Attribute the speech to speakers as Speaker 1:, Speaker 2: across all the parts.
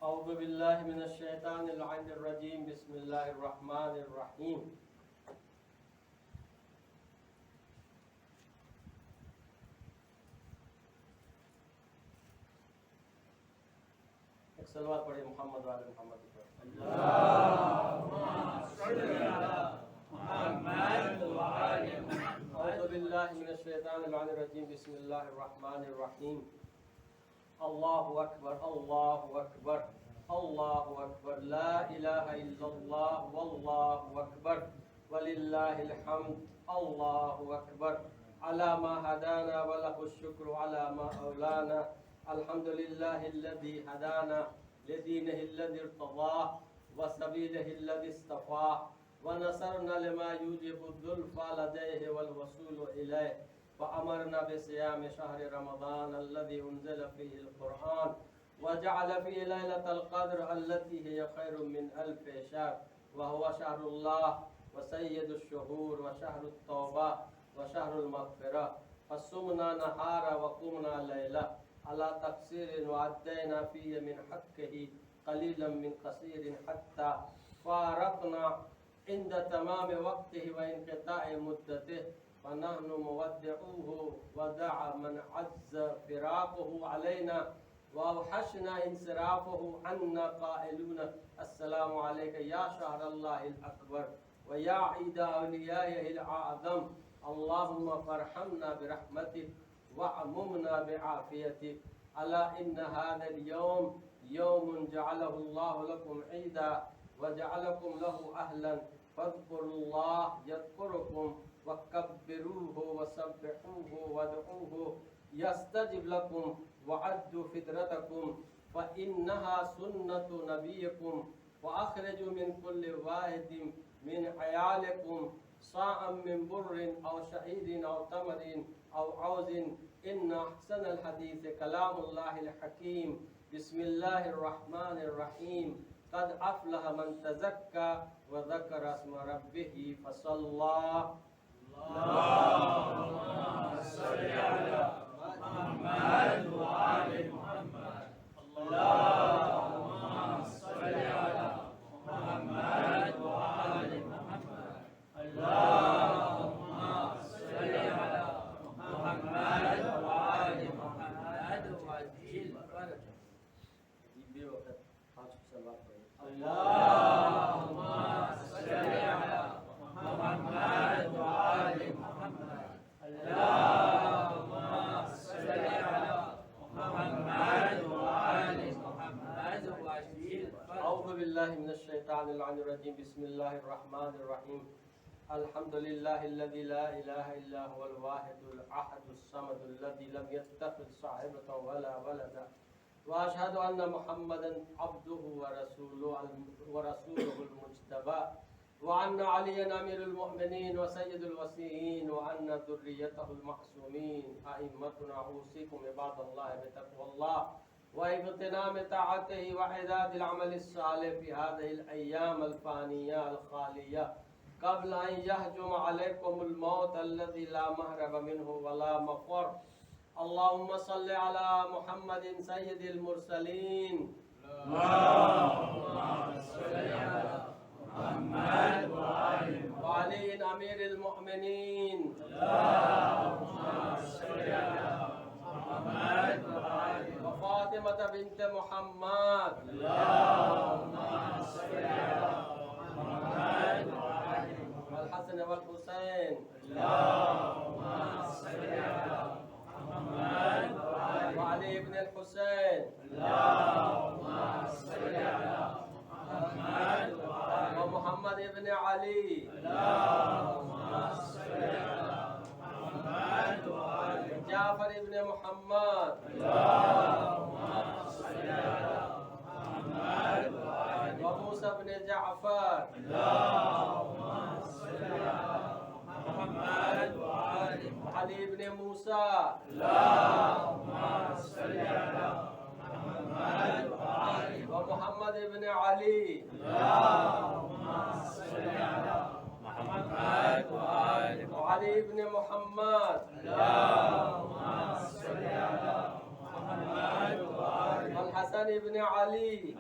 Speaker 1: أعوذ بالله من الشيطان اللعين الرجيم بسم الله الرحمن الرحيم एक सलवात पढ़े मोहम्मद वाले मोहम्मद पर أعوذ بالله من الشيطان اللعين الرجيم بسم الله الرحمن الرحيم الله أكبر الله أكبر الله أكبر لا إله إلا الله والله أكبر ولله الحمد الله أكبر على ما هدانا وله الشكر على ما أولانا الحمد لله الذي هدانا لدينه الذي ارتضاه وسبيله الذي اصطفاه ونصرنا لما يوجب الزلفى لديه والوصول إليه وأمرنا بصيام شهر رمضان الذي أنزل فيه القرآن وجعل فيه ليلة القدر التي هي خير من 1000 شهر وهو شهر الله وسيد الشهور وشهر التوبة وشهر المغفرة فصمنا نهارا وقمنا ليلا على تقصير وعدينا فيه من حقه قليلا من قصير حتى فارقنا عند تمام وقته وانقطاع مدته فنحن مودعوه ودعا من عز فراقه علينا وأوحشنا انصرافه عنا قائلون السلام عليك يا شهر الله الأكبر ويا عيد أوليائه الأعظم اللهم فارحمنا برحمتك وعممنا بعافيتك ألا إن هذا اليوم يوم جعله الله لكم عيدا وجعلكم له أهلا فاذكروا الله يذكركم وكبروه وسبحوه وادعوه يستجب لكم وعدوا فطرتكم فإنها سنة نبيكم وأخرجوا من كل واحد من عيالكم صاعا من بر أو شعير أو تمر أو عوز إن أحسن الحديث كلام الله الحكيم بسم الله الرحمن الرحيم قد أفلح من تزكى وذكر اسم ربه فصلى اللهم صل على محمد وآل محمد اللهم صل على محمد وآل محمد اللهم صل على محمد وآل محمد وعجل فرجه اللهم صل على محمد وآل محمد اللهم صل على محمد وآل محمد وعجل أعوذ بالله من الشيطان اللعين الرجيم بسم الله الرحمن الرحيم الحمد لله الذي لا إله إلا هو الواحد الأحد الصمد الذي لم يتخذ صاحبة ولا ولدا وأشهد أن محمدا عبده ورسوله المجتبى وأن عليا أمير المؤمنين وسيد الوصيين وأن ذريته المعصومين أئمتنا أوصيكم عباد الله بتقوى الله واغتنام طاعته وإعداد العمل الصالح في هذه الأيام الفانية الخالية قبل أن يهجم عليكم الموت الذي لا مهرب منه ولا مفر اللهم صل على محمد سيد المرسلين اللهم صل على محمد وعلي أمير المؤمنين اللهم صل على محمد وفاطمة بنت محمد اللهم صل على محمد والحسن والحسين اللهم صل على محمد وعلي بن الحسين اللهم صل على محمد ومحمد بن علي اللهم صل على محمد جعفر بن محمد اللهم صل على محمد وموسى بن جعفر اللهم صل على محمد وعلي بن موسى اللهم صل على محمد ومحمد بن علي اللهم صل على محمد وعلي بن محمد اللهم صل على محمد والحسن بن علي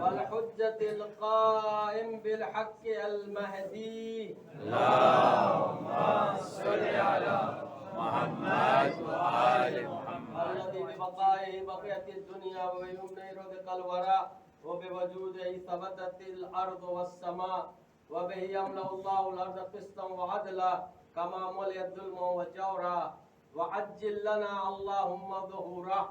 Speaker 1: والحجة القائم بالحق المهدي الذي ببقائه بقيت الدنيا وبيمنه رزق الورى وبوجوده ثبتت الأرض والسماء وبه يملأ الله الأرض قسطا وعدلا كما ملئت ظلما وجورا وعجل لنا اللهم ظهوره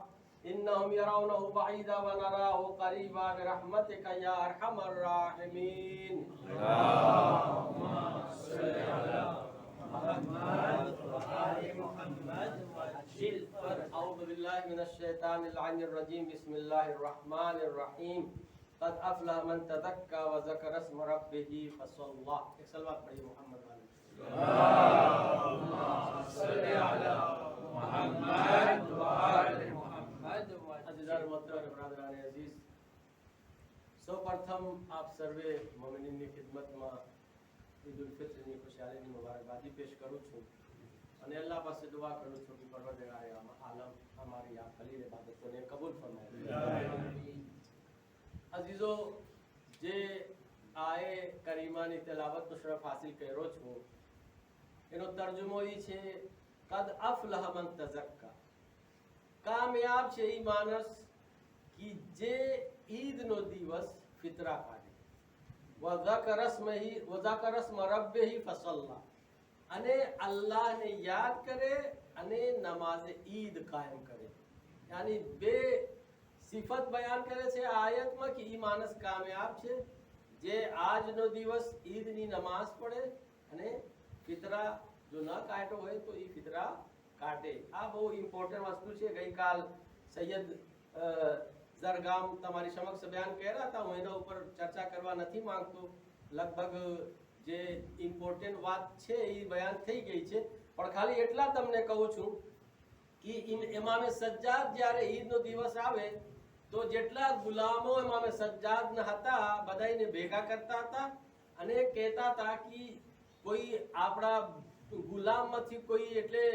Speaker 1: إنهم يرونه بعيدا ونراه قريبا برحمتك يا أرحم الراحمين. اللهم صل على محمد وآل محمد وعجل. أعوذ بالله من الشيطان اللعين الرجيم. بسم الله الرحمن الرحيم. قد أفلح من تزكى وذكر اسم ربه فصلى. एक सलवात पढ़िए मोहम्मद वाले. اللهم صل على محمد وآل محمद. अज़ीज़ान मोहतरम बरादरान अजीज, સૌપ્રથમ આપ સર્વે મોમિનીની ખિદમતમાં ઈદ ઉલ ફિત્રની ખુશાલીની મુબારકબાદી પેશ કરું છું અને અલ્લાહ પાસે દુઆ કરું છું કે પરવરદિગારે આલમ અમારી આ ખલીલ ઇબાદતોને કબૂલ ફરમાવે. અઝીઝો, જે આયે કરીમાની તિલાવતનો શરફ હાસિલ કર્યો છું એનો તર્જુમો એ છે કદ અફલહ મન તઝક્કા. કામયાબ છે એ માણસ કે જે ઈદનો દિવસ ફિતરા કાઢે, વઝકર સ્મ રબ્બિહી ફસલ્લા, અને અલ્લાહને યાદ કરે અને નમાઝે ઈદ કાયમ કરે. યાની બે સિફત બયાન કરે છે આ આયતમાં કે ઈ માણસ કામયાબ છે જે આજનો દિવસ ઈદની નમાઝ પડે અને ફિતરા જો ન કાઢ્યો હોય તો ઈ ફિતરા કાઢે. આ બહુ ઇમ્પોર્ટન્ટ વસ્તુ છે. ગઈકાલ સૈયદ ઝરગામ તમારી સમક્ષ બયાન કર્યા હતા. હું એના ઉપર ચર્ચા કરવા નથી માંગતો. લગભગ જે ઇમ્પોર્ટન્ટ વાત છે એ બયાન થઈ ગઈ છે, પણ ખાલી એટલા તમને કહું છું કે ઇમામે સજ્જાદ જ્યારે ઈદનો દિવસ આવે તો જેટલા ગુલામો ઇમામે સજ્જાદના હતા બધાને ભેગા કરતા હતા અને કહેતા હતા કે કોઈ આપણા ગુલામમાંથી કોઈ એટલે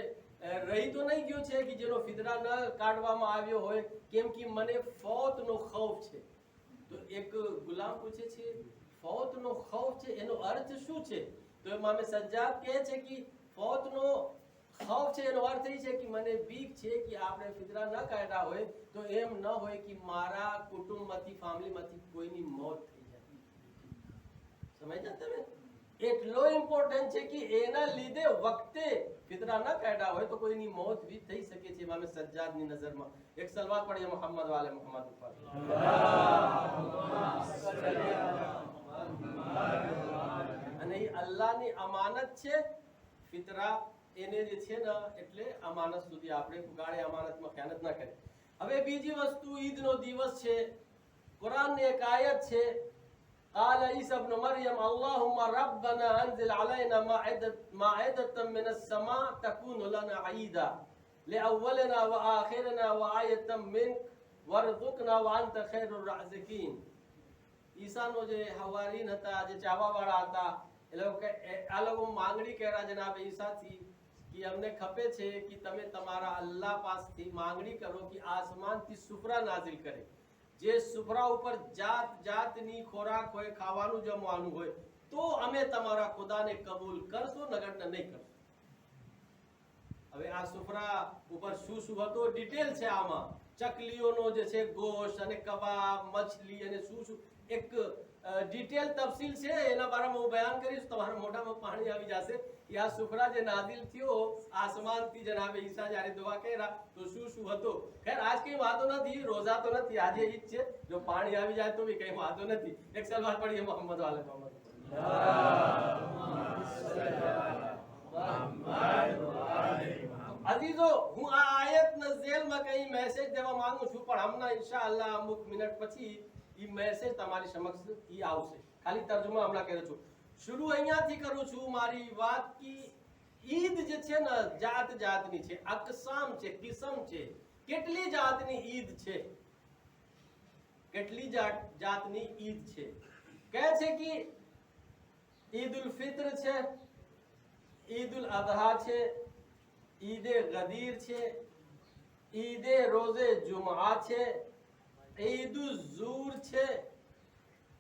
Speaker 1: રહી તો નહીં ગયો છે કે જેનો ફિતરા ન કાઢવામાં આવ્યો હોય, કેમ કે મને ફૌતનો ખૌફ છે. તો એક ગુલામ પૂછે છે ફૌતનો ખૌફ છે એનો અર્થ શું છે? તો ઇમામે સજ્જાદ કહે છે કે ફૌતનો ખૌફ છે એનો અર્થ એ છે કે મને બીક છે કે આપણે ફિતરા ન કાઢ્યા હોય તો એમ ન હોય કે મારા કુટુંબમાંથી ફેમિલીમાંથી કોઈની મોત થઈ જાય. સમજ્યા તમે? એટલો ઇમ્પોર્ટન્ટ છે કે એના લીધે વખતે ફિતરા ન કાઢ્યા હોય તો કોઈની મોત બી થઈ શકે છે ઇમામે સજ્જાદની નજરમાં. એક સલવાત પઢીએ મોહમ્મદ વાલે મોહમ્મદ ઉપર. અને એ અલ્લાહની અમાનત છે ફિતરા, એને જે છે ને એટલે અમાનત સુધી આપણે પુગાડે, અમાનતમાં ખ્યાનત ન કરે. હવે બીજી વસ્તુ ઈદનો દિવસ છે. કુરાનની એક આયત છે قال عيسى ابن مريم اللهم ربنا انزل علينا مائدة من السماء تكون لنا عيدا لأولنا وآخرنا وآية منك وارزقنا وأنت خير الرازقين. ઈસાનો જે હવારીન હતા, જે ચાવાવાળા હતા, આ લોકો માંગણી કર્યા જનાબ ઈસાથી કે અમને ખપે છે કે તમે તમારા અલ્લાહ પાસેથી માંગણી કરો કે આસમાનથી સુફરા નાઝિલ કરે, જે સુફરા ઉપર જાત જાતની ખોરાક હોય, ખાવાનું જમવાનું હોય, તો અમે તમારા ખુદાને કબૂલ કરશું, નગર નહીં કરશું. હવે આ સુફરા ઉપર શું શું હતો ડિટેલ છે આમાં. ચકલીઓનો જે છે ગોશ અને કબાબ, મછલી અને શું શું એક ડિટેલ તફસીલ છે, એના બારામાં હું બયાન કરીશ. તમારા મોઢામાં પાણી આવી જશે કે આ સુફરા જે નાઝિલ થયો આસમાનથી જનાબે ઈસા જ્યારે દુઆ કર્યા તો શું શું હતો. ખેર આજ કઈ વાતો નથી, રોઝા તો નથી, આજે ઈદ છે, જો પાણી આવી જાય તો બી કઈ વાતો નથી. એક સલવાત પડીએ મોહમ્મદ વાલે મોહમ્મદ. અઝીઝો, હું આ આયતના ઝેલમાં કઈ મેસેજ દેવા માંગુ છું, પણ હમણાં ઇન્શાઅલ્લાહ અમુક મિનિટ પછી ઈ મેસેજ તમારી સમક્ષ ઈ આવશે. ખાલી તર્જુમા હમણાં કરું છું. શરૂ અહીંયાથી કરું છું મારી વાત કી ઈદ જે છે ને જાત જાતની છે, અકસામ છે, કિસ્મ છે. કેટલી જાતની ઈદ છે, કેટલી જાતની ઈદ છે. કહે છે કે ઈદ ઉલ ફિત્ર છે, ઈદુલ અઝહા છે, ઈદે ગદીર છે, ઈદે રોઝે જુમઆ છે, ઈદુલ ઝુર છે,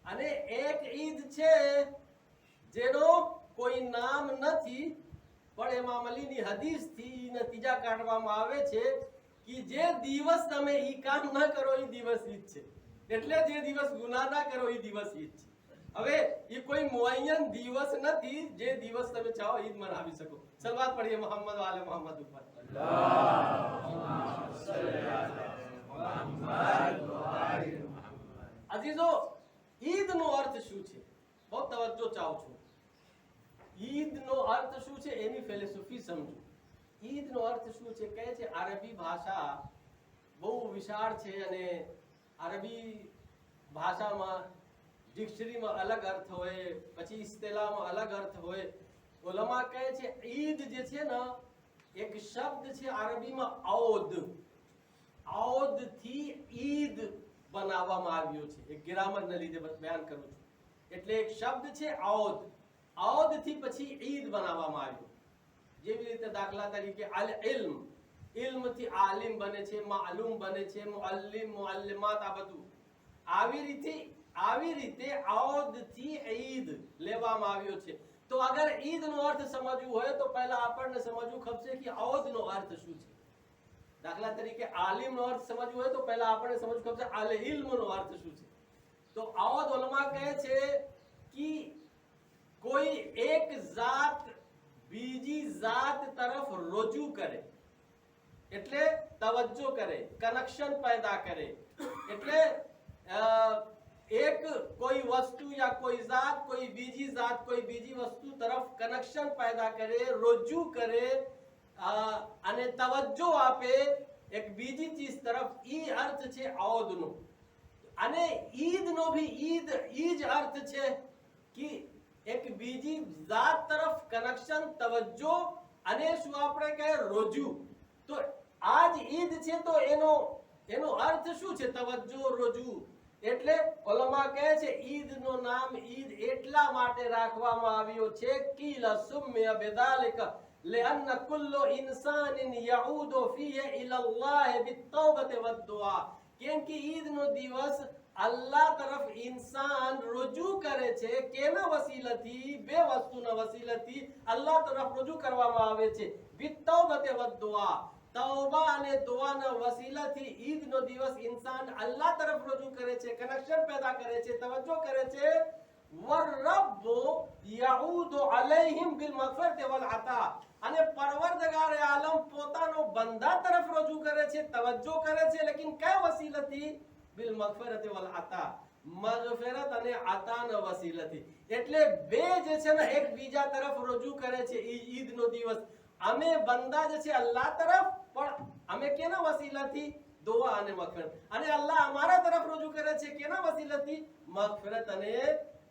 Speaker 1: અને એક ઈદ છે જેનો કોઈ નામ નથી, પણ ઇમામ અલીની હદીસથી નતીજા કાઢવામાં આવે છે કે જે દિવસ તમે ઈ કામ ન કરો એ દિવસ ઈદ છે, એટલે જે દિવસ ગુનાહ ના કરો એ દિવસ ઈદ છે. હવે એ કોઈ મુઅય્યન દિવસ નથી જે દિવસ તમે ચાહો ઈદ મનાવી શકો. સલવાત પઢીએ મોહમ્મદ વાલે મોહમ્મદ ઉપર. અલ્લાહુમ્મા સલ્લી અલા મુહમ્મદ વ આલી મુહમ્મદ. અજીઝો, ઈદનો અર્થ શું છે? બહુ તવજ્જો ચાહું છું. ઈદનો અર્થ શું છે એની ફિલોસોફી સમજો. ઈદનો અર્થ શું છે? કહે છે અરબી ભાષા બહુ વિશાળ છે અને અરબી ભાષામાં ડિક્શનરીમાં અલગ અર્થ હોય, પછી ઇસ્તિલાહમાં અલગ અર્થ હોય. ઉલમા કહે છે ઈદ જે છે ને એક શબ્દ છે અરબીમાં ઔદ. ઔદ થી ઈદ બનાવવામાં આવ્યો છે. એક ગ્રામરને લીધે બયાન કરું છું. એટલે એક શબ્દ છે ઔદ. ઔદ થી પછી ઈદ બનાવવામાં આવ્યો. જેવી રીતે દાખલા તરીકે અલ ઇલ્મ, ઇલ્મ થી આલિમ બને છે, માલુમ બને છે, મુઅલ્લિમ, મુઅલ્લિમાત, આ બધું આવી રીતે ઔદ થી ઈદ લેવામાં આવ્યો છે. તો અગર ઈદ નો અર્થ સમજવું હોય તો પહેલા આપણને સમજવું ખપશે કે ઔદ નો અર્થ શું છે. દાખલા તરીકે આલિમ નો અર્થ સમજવું હોય તો પહેલા આપણને સમજવું ખપશે અલ ઇલ્મ નો અર્થ શું છે. તો ઔદ ઉલમા કહે છે કે કોઈ એક જાત બીજી જાત તરફ રજૂ કરે, એટલે તવજ્જો કરે, કનેક્શન પેદા કરે. એટલે એક કોઈ વસ્તુ યા કોઈ જાત કોઈ બીજી વસ્તુ તરફ કનેક્શન પેદા કરે, રજૂ કરે અને તવજ્જો આપે એક બીજી ચીજ તરફ. ઈ અર્થ છે ઔદનો. અને ઈદનો ભી ઈ જ અર્થ છે કે એક બીજી જાત તરફ કનેક્શન, તવજ્જો અને શું આપણે કહે રજૂ. તો આજ ઈદ છે તો એનો અર્થ શું છે? તવજ્જો, રજૂ. એટલે ઉલમા કહે છે ઈદનો નામ ઈદ એટલા માટે રાખવામાં આવ્યો છે કીલા સુમ્મિયા બિદાલિકા لأن كل إنسان يعود فيه إلى الله بالتوبة والدعاء. કેમ કે ઈદનો દિવસ અલ્લાહ તરફ ઇન્સાન રજૂ કરે છે. કેના વસીલાથી? બે વસ્તુના વસીલાથી અલ્લાહ તરફ રજૂ કરવામાં આવે છે. બિત્તૌબતે વદ્દુઆ, તૌબા અને દુઆના વસીલાથી ઈદનો દિવસ ઇન્સાન અલ્લાહ તરફ રજૂ કરે છે, કનેક્શન પેદા કરે છે, તવજ્જો કરે છે. વરરબ્બ યઉદુ અલૈહિમ બિલ મગફિરતિ વલ અતા. અને પરવરદગાર આલમ પોતાનો બંદા તરફ રજૂ કરે છે, તવજ્જો કરે છે, લેકિન કયા વસીલાથી? બિલ મગફિરતિ વલ અતા, મગફિરત અને અતાના વસીલાથી. એટલે બે જે છે ને એકબીજા તરફ રજૂ કરે છે ઈદનો દિવસ. અમે બંદા જે છે અલ્લાહ તરફ, પણ અમે કેના વસીલાથી? દુઆ અને મગફિરત. અને અલ્લાહ અમારા તરફ રજૂ કરે છે કેના વસીલાથી? મગફિરત અને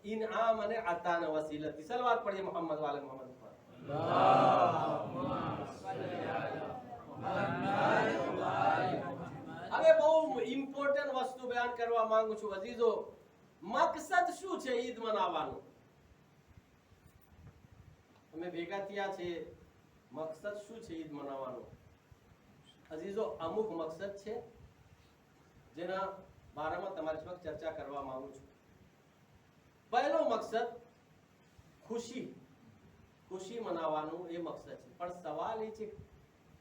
Speaker 1: ઇનામ અને અતાના વસીલાથી. સલવાત પઢીએ મોહમ્મદ વાલે મોહમ્મદ પર. હવે બહુ ઇમ્પોર્ટન્ટ વસ્તુ બયાન કરવા માંગુ છું અજીઝો. મકસદ શું છે ઈદ મનાવવાનું? અમે ભેગા થયા છે, મકસદ શું છે ઈદ મનાવવાનું? અજીઝો, અમુક મકસદ છે જેના બારામાં તમારી સાથે ચર્ચા કરવા માંગુ છું. પહેલો મકસદ ખુશી મનાવવાનું, એ મકસદ છે. પણ સવાલ એ છે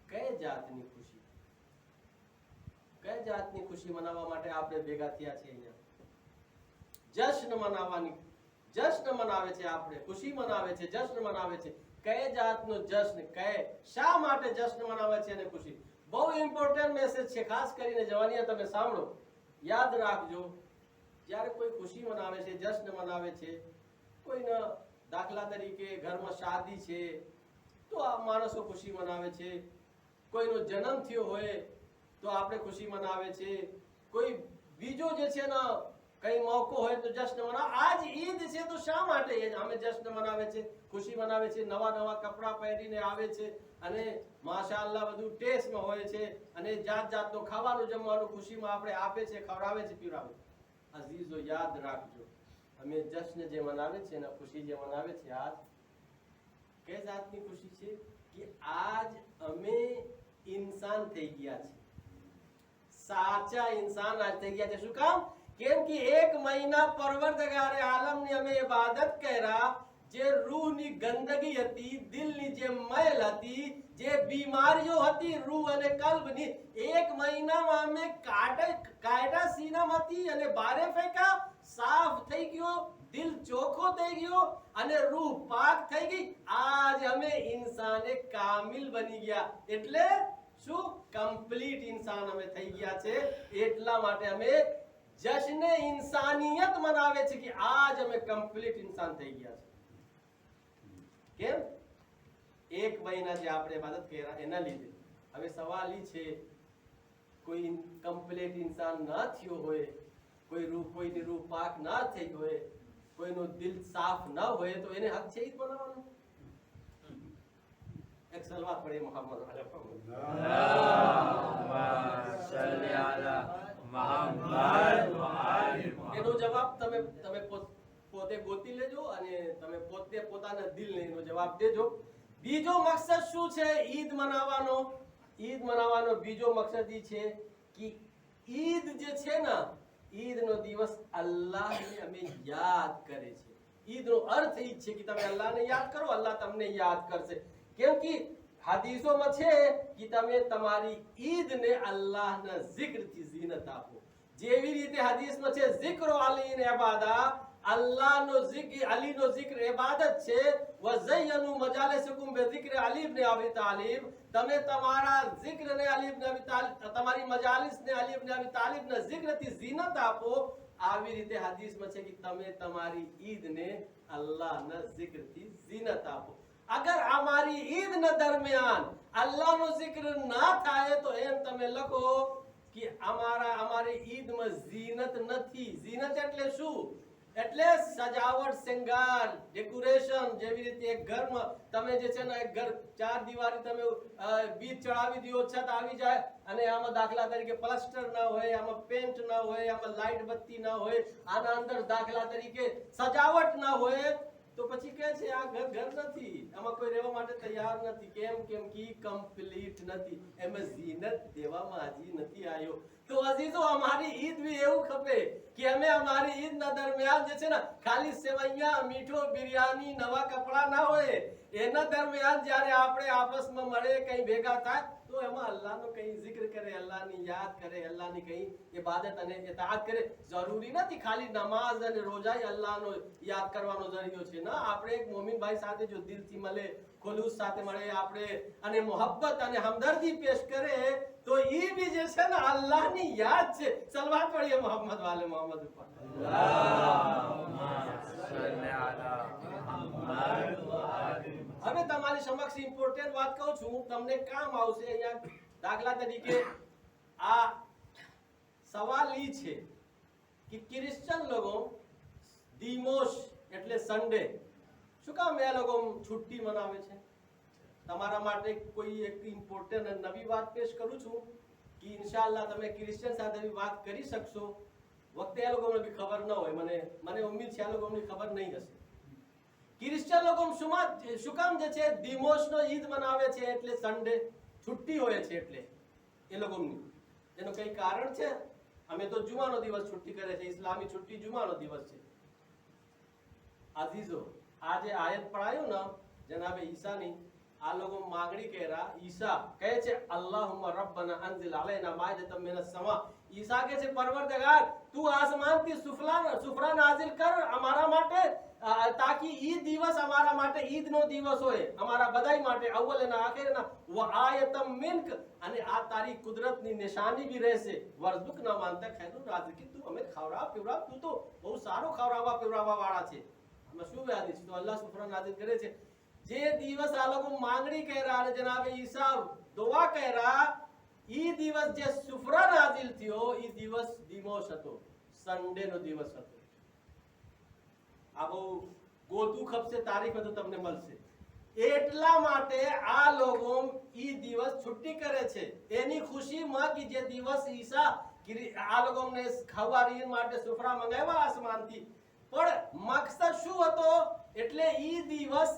Speaker 1: કઈ જાતની ખુશી? કઈ જાતની ખુશી મનાવવા માટે આપણે ભેગા થયા છે? અહીંયા જશ્ન મનાવવાની, જશ્ન મનાવે છે આપણે, ખુશી મનાવે છે, જશ્ન મનાવે છે. કઈ જાતનો જશ્ન? શા માટે જશ્ન મનાવે છે અને ખુશી? બહુ ઇમ્પોર્ટન્ટ મેસેજ છે. ખાસ કરીને જવાનિયા તમે સાંભળો, યાદ રાખજો. જ્યારે કોઈ ખુશી મનાવે છે, જશ્ન મનાવે છે, કોઈના દાખલા તરીકે ઘરમાં શાદી છે તો આ માણસો ખુશી મનાવે છે. કોઈનો જન્મ થયો હોય તો આપણે ખુશી મનાવે છે. કોઈ બીજો જે છે ને કઈ મોકો હોય તો જશ્ન મનાવે. આજ ઈદ છે તો શા માટે અમે જશ્ન મનાવે છે, ખુશી મનાવે છે? નવા નવા કપડા પહેરીને આવે છે અને માશાઅલ્લાહ બધું ટેસ્ટમાં હોય છે અને જાત જાતનું ખાવાનું જમવાનું ખુશીમાં આપણે આપે છે, ખવડાવે છે, પીવડાવે છે. અઝીઝો, યાદ રાખજો, અમે જશ્ન જે મનાવે છે ને, ખુશી જે મનાવે છે, આ કઈ જાતની ખુશી છે કે આજ અમે ઇન્સાન થઈ ગયા છે, સાચા ઇન્સાન આજ થઈ ગયા છે. શું કામ? કેમ કે એક મહિના પરવરદગારે આલમની અમે ઇબાદત કર્યા, જે રૂહની ગંદકી હતી, દિલની જે મેલ હતી, જે બીમારીઓ હતી રૂહ અને કલ્બની, એક મહિનામાં અમે કાયદા સીનામાંથી અને બારે ફેંકા, સાફ થઈ ગયો, દિલ ચોખ્ખો થઈ ગયો અને રૂહ પાક થઈ ગઈ. આજ અમે ઇન્સાને કામિલ બની ગયા. એટલે શું? કમ્પ્લીટ ઇન્સાન અમે થઈ ગયા છે. એટલા માટે અમે જશ્ને ઇન્સાનિયત મનાવે છે કે આજ અમે કમ્પ્લીટ ઇન્સાન થઈ ગયા છે. કેમ? એક મહિના જે આપણે ઇબાદત કર્યા એના લીધે. હવે સવાલ એ છે, કોઈ કમ્પ્લીટ ઇન્સાન ન થયો હોય, કોઈની રૂહ પાક ન થઈ હોય, કોઈનું દિલ સાફ ન હોય, તો એને હક છે ઈદ બનાવવાનું? એક સલવાત પડી મોહમ્મદ એનો જવાબ તમે પોતે ગોતી લેજો અને તમે પોતે પોતાના દિલને એનો જવાબ દેજો. બીજો મકસદ શું છે ઈદ મનાવવાનો? ઈદ મનાવવાનો બીજો મકસદ એ છે કે ઈદ જે છે ને, ઈદનો દિવસ અલ્લાહને અમે યાદ કરે છે. ઈદનો અર્થ એ છે કે તમે અલ્લાહને યાદ કરો, અલ્લાહ તમને યાદ કરશે. કેમ કે હદીસોમાં છે કે તમે તમારી ઈદને અલ્લાહના ઝિક્રથી ઝીનત આપો. જેવી રીતે હદીસમાં છે ઝિક્ર અલીન ઇબાદા, અલ્લાહનો ઝિક્ર, અલીનો ઝિક્ર ઇબાદત છે. વઝયનુ મજાલિસકુમ બિઝિક્ર અલી ઇબ્ન અબી તાલિબ, તમે તમારા ઝિક્રને અલી ઇબ્ન અબી તાલિબ, તમારી મજાલિસને અલી ઇબ્ન અબી તાલિબના ઝિક્રથી ઝીનત આપો. આવી રીતે હદીસમાં છે કે તમે તમારી ઈદને અલ્લાહના ઝિક્રથી ઝીનત આપો. અગર અમારી ઈદના દરમિયાન અલ્લાહનો ઝિક્ર ના થાય તો એમ તમે લખો કે અમારી ઈદમાં ઝીનત નથી. ઝીનત એટલે શું? એટલે સજાવટ, શૃંગાર, ડેકોરેશન. જેવી રીતે એક ઘરમાં તમે જે છે ને એક ઘર ચાર દિવારી તમે બીજ ચડાવી દો, છત આવી જાય અને આમાં દાખલા તરીકે પ્લાસ્ટર ના હોય, આમાં પેન્ટ ના હોય, આમાં લાઈટ બત્તી ના હોય, આના અંદર દાખલા તરીકે સજાવટ ના હોય, તો પછી કહે છે આ ઘર નથી, આમાં કોઈ રહેવા માટે તૈયાર નથી. કેમ કે કમ્પ્લીટ નથી, એમાં ઝીનત દેવામાં હજી નથી આવ્યો. તો અઝીઝો, અમારી ઈદ બી એવું ખપે કે અમે અમારી ઈદના દરમિયાન જે છે ને ખાલી સેવૈયા, મીઠો, બિરયાની, નવા કપડા ના હોય. એના દરમિયાન જ્યારે આપણે આપસમાં મળે, કઈ ભેગા થાય, તો એમાં અલ્લાહનો કઈ zikr કરે, અલ્લાહની યાદ કરે, અલ્લાહની કઈ ઇબાદત અને ઇતાઅત કરે. જરૂરી નથી ખાલી નમાઝ અને રોજા અલ્લાહનો યાદ કરવાનો જરિયો છે. ના, આપણે એક મોમિન ભાઈ સાથે જો દિલથી મળે, ખુલૂસ સાથે મળે આપણે અને મોહબ્બત અને હમદર્દી પેશ કરે, તો ઈ બી જે છે ને અલ્લાહની યાદ છે. સલવાત પઢીએ મોહમ્મદ વાલે મોહમ્મદ ઉપર. હવે તમારી સમક્ષ ઇમ્પોર્ટન્ટ વાત કહું છું, તમને કામ આવશે. અહીંયા દાખલા તરીકે આ સવાલ ઈ છે કે ક્રિશ્ચન લોકો દિમોશ એટલે સન્ડે શું કામ એ લોકો છુટ્ટી મનાવે છે? તમારા માટે કોઈ એક ઇમ્પોર્ટન્ટ નવી વાત પેશ કરું છું કે ઇન્શાઅલ્લાહ તમે ક્રિશ્ચિયન સાથે બી વાત કરી શકશો. વખતે એ લોકોને બી ખબર ન હોય, મને ઉમ્મીદ છે એ લોકોને ખબર નહીં હશે. ક્રિશ્ચિયન લોકો શું કામ જે છે દિમોશનો ઈદ મનાવે છે? એટલે સન્ડે છુટ્ટી હોય છે એટલે એ લોકોની. એનું કઈ કારણ છે? અમે તો જુમાનો દિવસ છુટ્ટી કરે છે, ઇસ્લામી છુટ્ટી જુમાનો દિવસ છે. અઝીઝો, આજે આયત પઢાયું ને જનાબે ઈસાની, આ લોકો માંગણી કર્યા. ઈસા કહે છે અલ્લાહુમ્મા રબ્બના અનઝિલ અલૈના માઇદતમ મિનસ સમા. ઈસા કહે છે પરવરદગાર, તું આસમાનથી સુફરા નાઝિલ કર અમારા માટે, તાકી ઈ દિવસ અમારા માટે ઈદનો દિવસ હોય, અમારા બધાય માટે, અવ્વલ અને આખિરના. વ આયતમ મિન્ક, અને આ તારી કુદરતની નિશાની બી રહેશે. વર્ઝુકના માનતા ખૈરુર રાઝિકી, તું અમે ખવડાવ પીવડાવ, તું તો બહુ સારો ખવડાવવા પીવડાવવા વાળા છે. અમે શું વ્યાદી છે? તો અલ્લાહ સુફરા નાઝિલ કરે છે. જે દિવસ આ લોકો માંગણી કર્યા અને જનાબે ઈસા દુઆ કર્યા, ઈ દિવસ જે સુફરા નાઝિલ થયો, ઈ દિવસ દિમોશ હતો, સન્ડે નો દિવસ હતો. આ બહુ ગોતું ખપશે, તારીખ તો તમને મળશે. એટલા માટે આ લોકો ઈ દિવસ છુટ્ટી કરે છે એની ખુશીમાં કે જે દિવસ ઈસા આ લોકોને ખવારી માટે સુફરા મંગાવ્યા આસમાનથી. પણ મકસદ શું હતો? એટલે ઈ દિવસ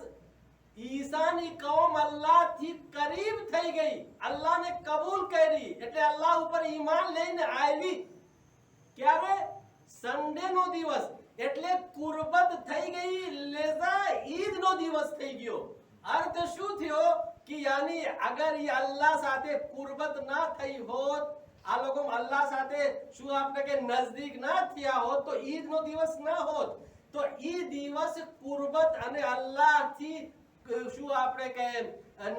Speaker 1: ઈસાની કૌમ અલ્લાહથી કરીબ થઈ ગઈ, અલ્લાહને કબૂલ કરી, એટલે અલ્લાહ ઉપર ઈમાન લઈને આવી. ક્યારે? સન્ડે નો દિવસ, એટલે કુરબત થઈ ગઈ, લેઝા ઈદ નો દિવસ થઈ ગયો. અર્થ શું થયો કે યાની અગર એ અલ્લાહ સાથે કુરબત ના થઈ હોત, આ લોકો અલ્લાહ સાથે શું આપણે કે નજદીક ના થયા હોત, તો ઈદ નો દિવસ ના હોત. તો ઈ દિવસ કુરબત અને અલ્લાહ થી શું આપણે કે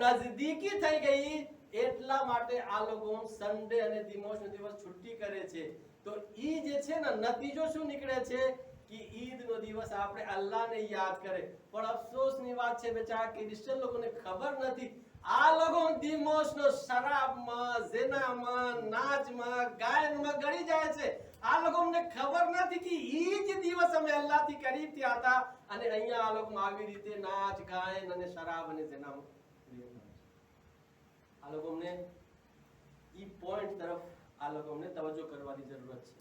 Speaker 1: નજદીકી થઈ ગઈ, એટલા માટે આ લોકો સન્ડે અને દિમોશ નો દિવસ છુટ્ટી કરે છે. તો ઈ જે છે ને, નતીજો શું નીકળે છે કે ઈદ નો દિવસ આપણે અલ્લાહને યાદ કરે. પણ અફસોસની વાત છે બેચારા ક્રિશ્ચિયન લોકોને ખબર નથી, આ લોકો દિમોશ નો શરાબમાં, ઝિનામાં, નાચમાં, ગાયનમાં ગળી જાય છે. આ લોકોને ખબર નથી કે ઈ જ દિવસ અમે અલ્લાહથી કરીબ થયા હતા, અને અહીંયા આ લોકો આવી રીતે નાચ, ગાયન અને શરાબ અને ઝિનામાં. આ લોકોને ઈ પોઈન્ટ તરફ આ લોકોને તવજ્જો કરવાની જરૂરત છે.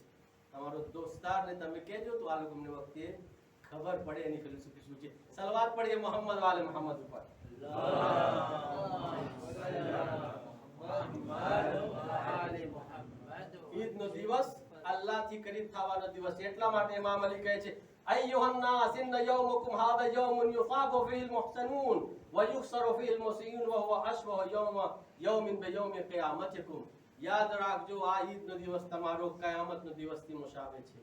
Speaker 1: તમારો દોસ્તારને તમે કહેજો તો આ લોકોને વખતે ખબર પડે એની ફિલોસોફી શું છે. સલવાત પડીએ મોહમ્મદ વાલે મોહમ્મદ ઉપર. ઈદ નો દિવસ અલ્લાહથી કરીબ થવાનો દિવસ, એટલા માટે ઇમામ અલી કહે છે અય્યુહન નાસ ઇન્ન યૌમકુમ હાદા યૌમુન યુસાબુ ફીહિ અલ-મુહસનૂન વ યુક્સરુ ફીહિ અલ-મુસીઉન વ હુવા અશબહુ યૌમિન બિયૌમિ क़િયામતિકુમ. યાદ રાખજો, આ ઈદ નો દિવસ તમારો કયામત નો દિવસથી મુશાબે છે.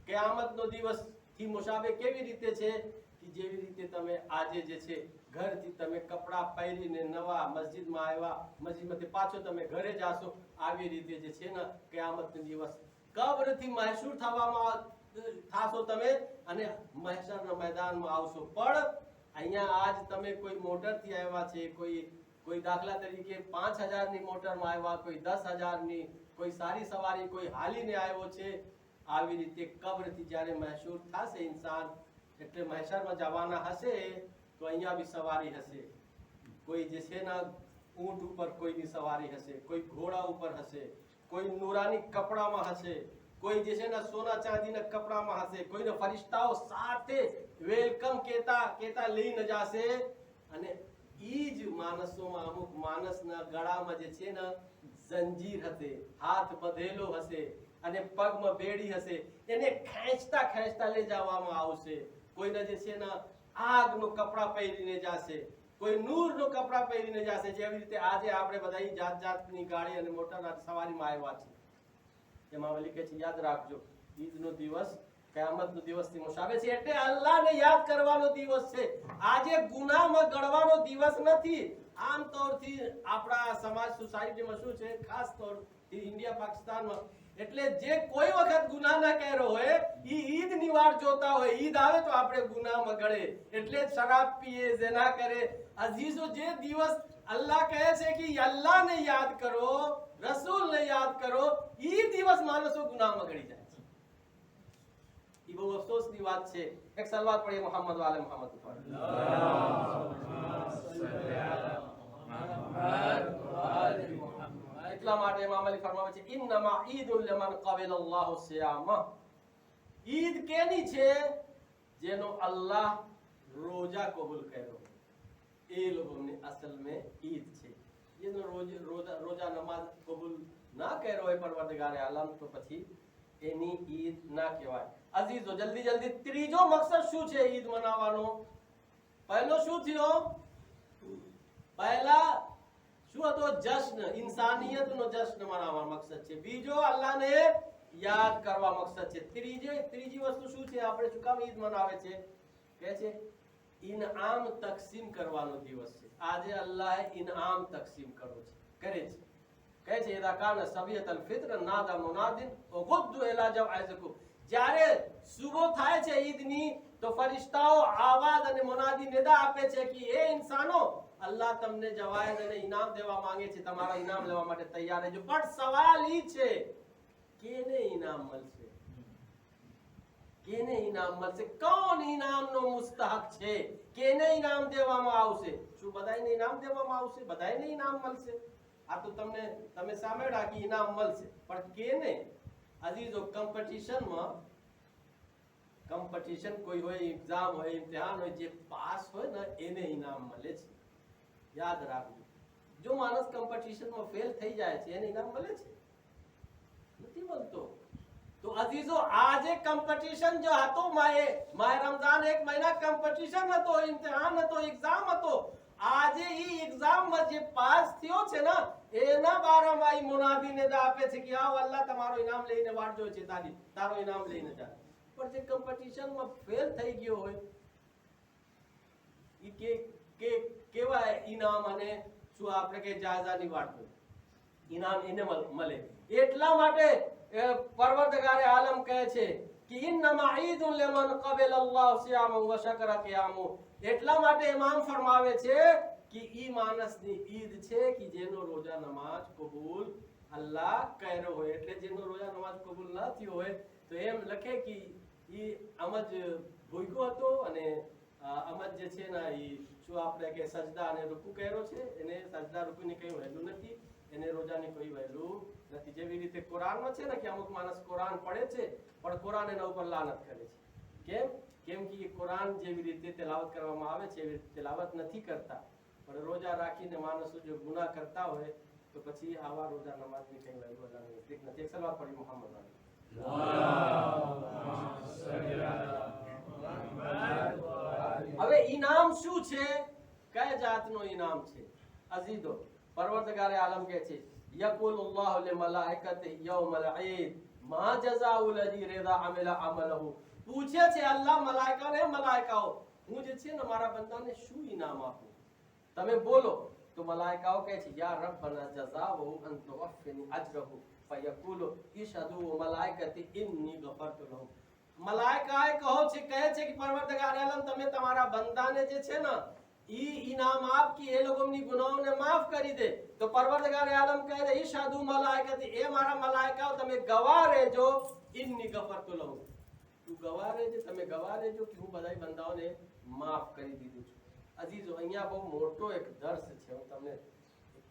Speaker 1: કયામત નો દિવસ થી મુશાબે કેવી રીતે છે કે જેવી રીતે તમે આજે જે છે ઘરથી તમે કપડા પહેરીને નવા મસ્જિદમાં આવ્યા, મસ્જિદમાંથી પાછો તમે ઘરે જાશો, આવી રીતે જે છે ને કયામત નો દિવસ કબ્રથી મહેશૂર થાશો તમે અને મહેશરના મેદાનમાં આવશો. પણ અહીંયા આજ તમે કોઈ મોટરથી આવ્યા છે, કોઈ દાખલા તરીકે 5000 ની મોટરમાં આવ્યા, કોઈ 10,000 ની, કોઈ સારી સવારી, કોઈ હાલીને આવ્યો છે. આવી રીતે કબ્રથી જ્યારે મહેશૂર થશે ઇન્સાન, એટલે મહેશરમાં જવાના હશે, તો અહીંયા બી સવારી હશે. કોઈ જે છે ને ઊંટ ઉપર કોઈની સવારી હશે, કોઈ ઘોડા ઉપર હશે, કોઈ નૂરાની કપડામાં હશે, કોઈ જે છે ને સોના ચાંદીના કપડામાં હશે, કોઈને ફરિશ્તાઓ સાથે વેલકમ કહેતા લઈને જશે. અને ઈ જ માણસોમાં અમુક માણસના ગળામાં જે છે ને જંજીર હશે, હાથ બધેલો હશે અને પગમાં બેડી હશે, એને ખેંચતા લઈ જવામાં આવશે. કોઈને જે છે ને આગનો કપડા પહેરીને જશે, કોઈ નૂરનો કપડા પહેરીને જશે. જેવી રીતે આજે આપણે બધા જાતની ગાડી અને મોટર સવારીમાં આવ્યા છે. એમાં વલી કહે છે યાદ રાખજો, ઈદનો દિવસ કયામતનો દિવસથી મુશાબે છે, એટલે અલ્લાહને યાદ કરવાનો દિવસ છે. આજે ગુનાહમાં ગળવાનો દિવસ નથી. આમ તોરથી આપણા સમાજ સોસાયટીમાં શું છે, ખાસ તોરથી ઇન્ડિયા પાકિસ્તાનમાં, એટલે જે કોઈ વખત ગુનાહ ના કર્યો હોય ઈ ઈદ ની વાર જોતા હોય, ઈદ આવે તો આપણે ગુનાહમાં ગળે, એટલે શરાબ પીએ, ઝિના કરે. અઝીઝો, જે દિવસ અલ્લાહ કહે છે કે અલ્લાહને યાદ કરો, રસૂલને યાદ કરો, ઈ દિવસ માણસો ગુનાહમાં ગળી જાય છે. ઈ બહુ અફસોસની વાત છે. એક સલવાત પડીએ મોહમ્મદ વાલે મોહમ્મદ ઉપર. એટલા માટે ઇમામ અલી ફરમાવે છે ઇન્નમા ઈદુલ લમન કબિલ અલ્લાહુ સિયામ. ઈદ કેની છે? જેનો અલ્લાહ રોજા કબૂલ કર્યો, એ લોકોની અસલ में ईद છે. જેનો રોજા નમાઝ કબૂલ ના કર્યો હોય પરવરદિગાર આલમ, તો પછી એની ઈદ ના કહેવાય. અઝીઝો, જલ્દી ત્રીજો મકસદ શું છે ઈદ મનાવવાનો? પહેલો શું થયો? પહેલા શું હતો? જશ્ન, ઇન્સાનિયતનો જશ્ન મનાવવાનો મકસદ છે. બીજો અલ્લાહને યાદ કરવા મકસદ છે. ત્રીજી વસ્તુ શું છે? આપણે શું કામ ઈદ મનાવે છે? કહે છે ઇનામ તકસીમ કરવાનો દિવસ છે. આજે અલ્લાહે ઇનામ તકસીમ કરે છે. કહે છે ઇદા કાન સબિયત અલ ફિત્ર નાદા મુનાદિન વગુદ્દુ ઇલા જવાઇઝકુમ. જ્યારે સુબહ થાય છે ઈદની, તો ફરિશ્તાઓ આવાજ અને મુનાદી નિદા આપે છે કે એ ઇન્સાનો, અલ્લાહ તમને જવાઈઝ અને ઇનામ દેવા માંગે છે, તમારા ઇનામ લેવા માટે તૈયાર રહેજો. પણ સવાલ ઈ છે કેને ઇનામ મળશે? કેને ઇનામ મળશે? કોણ ઇનામનો મુસ્તહક છે? કેને ઇનામ દેવામાં આવશે? શું બધાને ઇનામ દેવામાં આવશે? બધાને ઇનામ મળશે? આ તો તમે સાંભળ્યા કે ઇનામ મળશે, પણ કેને? અઝીઝો, કોમ્પિટિશન કોઈ હોય, એક્ઝામ હોય, ઇમ્તિહાન હોય, જે પાસ હોય ને એને ઇનામ મળે છે. યાદ રાખજો. જો માણસ કોમ્પિટિશનમાં ફેલ થઈ જાય છે એને ઇનામ મળે છે? નથી મળતો. તો અઝીઝો આજે કોમ્પિટિશન જો હતો માહે રમજાન એક મહિના કોમ્પિટિશન હતો, ઇમ્તિહાન હતો, એક્ઝામ હતો. આજે ઈ એક્ઝામમાં જે પાસ થયો છે ને એના બારામાં ઈ મુનાદીને આપે છે કે આવ અલ્લાહ તમારો ઇનામ લઈને વાળજો છે, તારો ઇનામ લઈને જા. પણ જે કોમ્પિટિશનમાં ફેલ થઈ ગયો હોય ઈ કે કેવા ઇનામ અને શું આપણે કે જાયઝાની વાળતો ઇનામ એને મળે. એટલા માટે પરવરદગારે આલમ કહે છે કે ઇન્નમા ઈદુન લિમન કબલ અલ્લાહ સિયામુ વ શકર કિયામુ. એટલા માટે ઇમામ ફરમાવે છે કે ઈ માણસની ઈદ છે કે જેનો રોજા નમાજ કબૂલ અલ્લાહ કર્યો હોય. એટલે જેનો રોજા નમાજ કબૂલ ન થયો હોય તો એમ લખે કે ઈ અમજ ભૂખ્યો હતો અને અમજ જે છે ને ઈ શું આપણે કે સજદા અને રૂકુ કર્યો છે, એને સજદા રૂકુની કઈ વેલ્યુ નથી, એને રોજાની કોઈ વેલ્યુ નથી. જેવી રીતે કુરાનમાં છે ને કે અમુક માણસ કુરાન પડે છે પણ કુરાન એના ઉપર લાનત કરે છે. કેમ કે કુરાન જેવી રીતે તેલાવત કરવામાં આવે છે એવી રીતે તેલાવત નથી કરતા. પણ રોજા રાખીને માણસો જો ગુનાહ કરતા હોય તો પછી આવા રોજા નમાજની કઈ વેલ્યુ નથી. એક સલાત પડી મુહમ્મદ વાલી. હવે ઇનામ શું છે? કયા જાતનો ઇનામ છે? અઝીઝો પરવરદગારે આલમ કહે છે યકુલુલ્લાહુ લિમલાઇકતિહી યૌમલ ઈદ મા જઝાઉલ લઝી રઝા અમિલા અમલહુ. પૂછે છે અલ્લાહ મલાઈકાને, મલાઈકાઓ હું જે છે ને મારા બંદાને શું ઇનામ આપું? તમે બોલો. તો મલાઈકાઓ કહે છે યા રબ્બના જઝાહુ અન tuwaffini અજરહુ ફયકુલુ ઇશહદુ મલાઇકતી ઇન્ની ગફરતુ લહુ. મલાઈકાએ કહે છે કે પરવરદગાર આલમ તમે તમારા બંદાને જે છે ને ઈ ઇનામ આપ કે એ લોકોની ગુનાહોને માફ કરી દે. તો પરવરદગાર આલમ કહે છે ઇશહદુ મલાઇકતી, એ મારા મલાઈકાઓ તમે ગવાહ રહેજો ઇન્ની ગફરતુ લહુ. તું ગવાહ રહેજો, તમે ગવાહ રહેજો કે હું બધા બંદાઓને માફ કરી દીધું છું. અઝીઝો અહીંયા બહુ મોટો એક દર્શ છે, હું તમને એક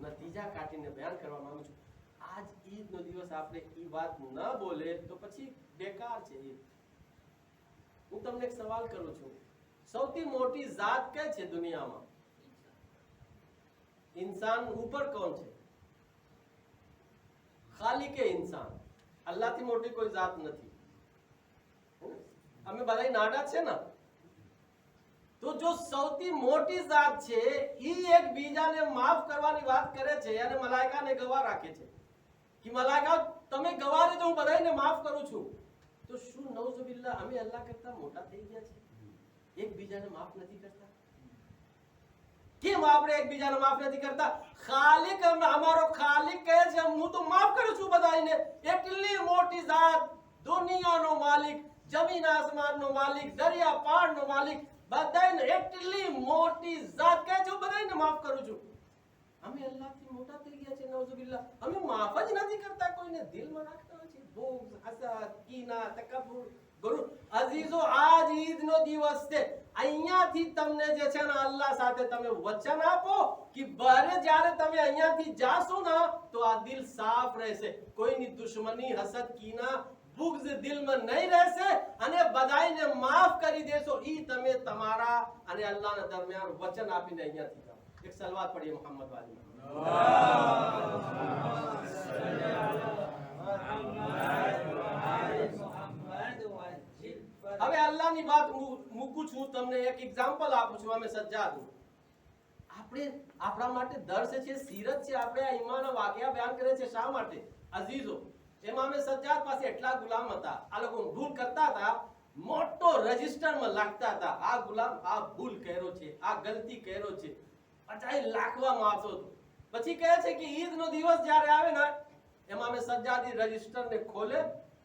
Speaker 1: નતીજા કાઢીને બયાન કરવા માંગુ છું. આજ ઈદનો દિવસ આપણે ઈ વાત ન બોલે તો પછી બેકાર છે ઈદ. હું તમને એક સવાલ કરું છું, સૌથી મોટી જાત કઈ છે દુનિયામાં? इंसान ऊपर कौन છે? ખાલિકે इंसान. અલ્લાહથી મોટી કોઈ જાત નથી. અમે બધા નાડા છે ને, તો જો સૌથી મોટી જાત છે ઈ એક બીજાને માફ કરવાની વાત કરે છે અને મલાઈકાને ગવાહ રાખે છે કે મલાઈકા તમે ગવાહ રહેજો હું બધાને માફ કરું છું. તો શું નૌઝુબિલ્લાહ અમે અલ્લાહ કરતા મોટા થઈ ગયા છે? એકબીજાને માફ નથી કરતા? કેમ આપણે એકબીજાને માફ નથી કરતા? ખાલિક અમારો ખાલિક કહે છે હું તો માફ કરું છું બધાને. એટલી મોટી જાત, દુનિયાનો માલિક, જમીન આસમાનનો માલિક, દરિયા પહાડનો માલિક, બધાને એટલી મોટી જાત કહે છે હું બધાને માફ કરું છું. અમે અલ્લાહથી મોટા થઈ ગયા છે નૌઝુબિલ્લાહ. અમે માફ જ નથી કરતા કોઈને, દિલમાં રાખતા હોય છે બુગ્ઝ, હસદ, કીના, તકબ્બુર, ગુરુ. અઝીઝો આજ ઈદનો દિવસ છે. અહીંયાથી તમને જે છે ને અલ્લાહ સાથે તમે વચન આપો કે બારે જ્યારે તમે અહીંયાથી જાશો ને તો આ દિલ સાફ રહેશે, કોઈની દુશ્મની, હસદ, કીના, બુગ્ઝ દિલમાં નહીં રહેશે અને બધાને માફ કરી દેશો. ઈ તમે તમારા અને અલ્લાહના દરમિયાન વચન આપીને અહીંયાથી જાઓ. એક સલવાત પડીએ મોહમ્મદ વાલી. હવે અલ્લાહની વાત મૂકું છું, તમને એક એક્ઝામ્પલ આપું છું. અમે સજ્જાદ આપણે આપણા માટે દર્શ છે, સીરત છે, આપણે આ ઈમાનના વાકયા બયાન કરે છે. શા માટે? અઝીઝો ઇમામે સજ્જાદ પાસે એટલા ગુલામ હતા, આ લોકો ભૂલ કરતા હતા, મોટો રજિસ્ટરમાં લખતા હતા આ ગુલામ આ ભૂલ કર્યો છે, આ ગલતી કર્યો છે, 50 લાખમાં મારતો હતો. પછી કહે છે કે ઈદ નો દિવસ જ્યારે આવે ને ઇમામે સજ્જાદી રજિસ્ટરને ખોલે